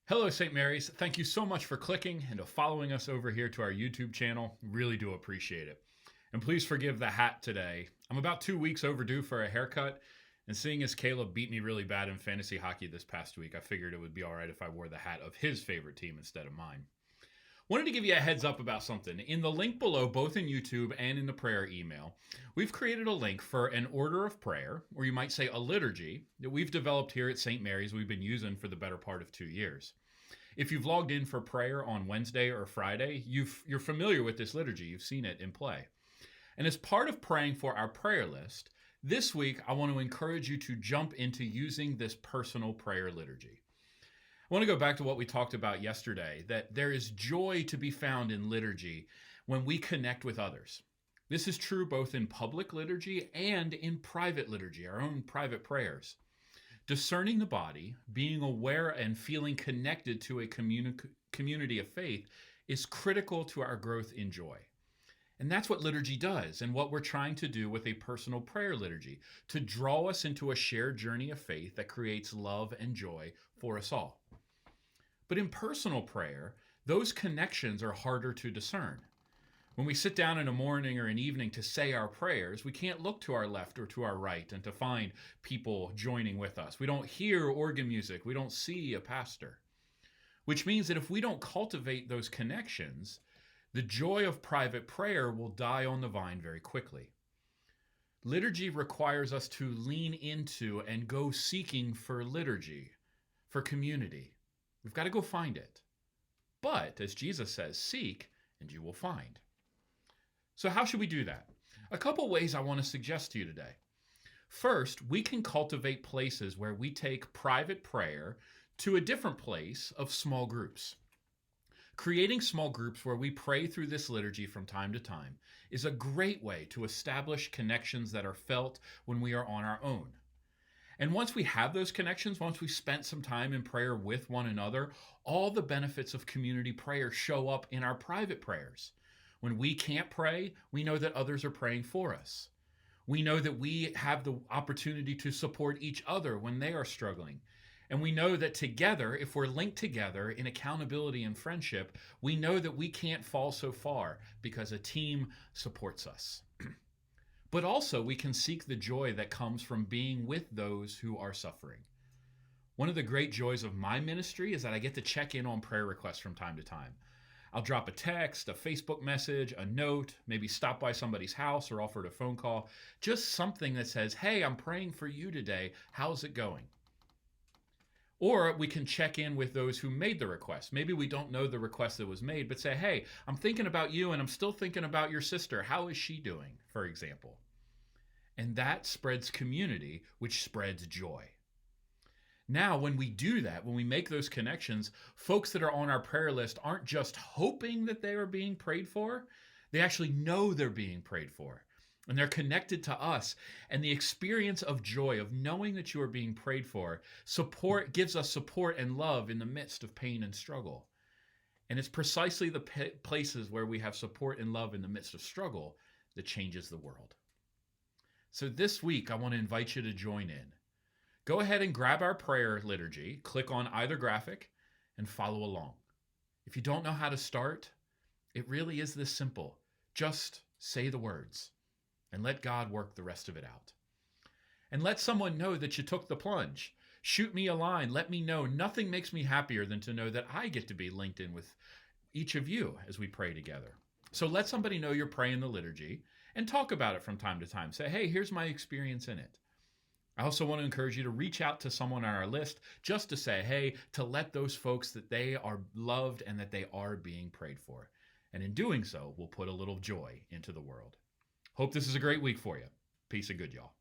Hello, St. Mary's. Thank you so much for clicking and following us over here to our YouTube channel. Really do appreciate it. And please forgive the hat today. I'm about 2 weeks overdue for a haircut, and seeing as Caleb beat me really bad in fantasy hockey this past week, I figured it would be all right if I wore the hat of his favorite team instead of mine. Wanted to give you a heads up about something. In the link below, both in YouTube and in the prayer email, we've created a link for an order of prayer, or you might say a liturgy, that we've developed here at St. Mary's we've been using for the better part of 2 years. If you've logged in for prayer on Wednesday or Friday, you're familiar with this liturgy. You've seen it in play. And as part of praying for our prayer list, this week I want to encourage you to jump into using this personal prayer liturgy. I want to go back to what we talked about yesterday, that there is joy to be found in liturgy when we connect with others. This is true both in public liturgy and in private liturgy, our own private prayers. Discerning the body, being aware and feeling connected to a community of faith is critical to our growth in joy. And that's what liturgy does, and what we're trying to do with a personal prayer liturgy, to draw us into a shared journey of faith that creates love and joy for us all. But in personal prayer, those connections are harder to discern. When we sit down in a morning or an evening to say our prayers, we can't look to our left or to our right and to find people joining with us. We don't hear organ music. We don't see a pastor. Which means that if we don't cultivate those connections, the joy of private prayer will die on the vine very quickly. Liturgy requires us to lean into and go seeking for liturgy, for community. We've got to go find it. But, as Jesus says, seek and you will find. So how should we do that? A couple ways I want to suggest to you today. First, we can cultivate places where we take private prayer to a different place of small groups. Creating small groups where we pray through this liturgy from time to time is a great way to establish connections that are felt when we are on our own. And once we have those connections, once we've spent some time in prayer with one another, all the benefits of community prayer show up in our private prayers. When we can't pray, we know that others are praying for us. We know that we have the opportunity to support each other when they are struggling. And we know that together, if we're linked together in accountability and friendship, we know that we can't fall so far because a team supports us. But also, we can seek the joy that comes from being with those who are suffering. One of the great joys of my ministry is that I get to check in on prayer requests from time to time. I'll drop a text, a Facebook message, a note, maybe stop by somebody's house or offer a phone call. Just something that says, hey, I'm praying for you today. How's it going? Or we can check in with those who made the request. Maybe we don't know the request that was made, but say, hey, I'm thinking about you and I'm still thinking about your sister. How is she doing, for example? And that spreads community, which spreads joy. Now, when we do that, when we make those connections, folks that are on our prayer list aren't just hoping that they are being prayed for. They actually know they're being prayed for. And they're connected to us. And the experience of joy, of knowing that you are being prayed for, gives us support and love in the midst of pain and struggle. And it's precisely the places where we have support and love in the midst of struggle that changes the world. So this week, I want to invite you to join in. Go ahead and grab our prayer liturgy, click on either graphic, and follow along. If you don't know how to start, it really is this simple. Just say the words and let God work the rest of it out. And let someone know that you took the plunge. Shoot me a line. Let me know. Nothing makes me happier than to know that I get to be linked in with each of you as we pray together. So let somebody know you're praying the liturgy and talk about it from time to time. Say, hey, here's my experience in it. I also want to encourage you to reach out to someone on our list just to say, hey, to let those folks that they are loved and that they are being prayed for. And in doing so, we'll put a little joy into the world. Hope this is a great week for you. Peace and good, y'all.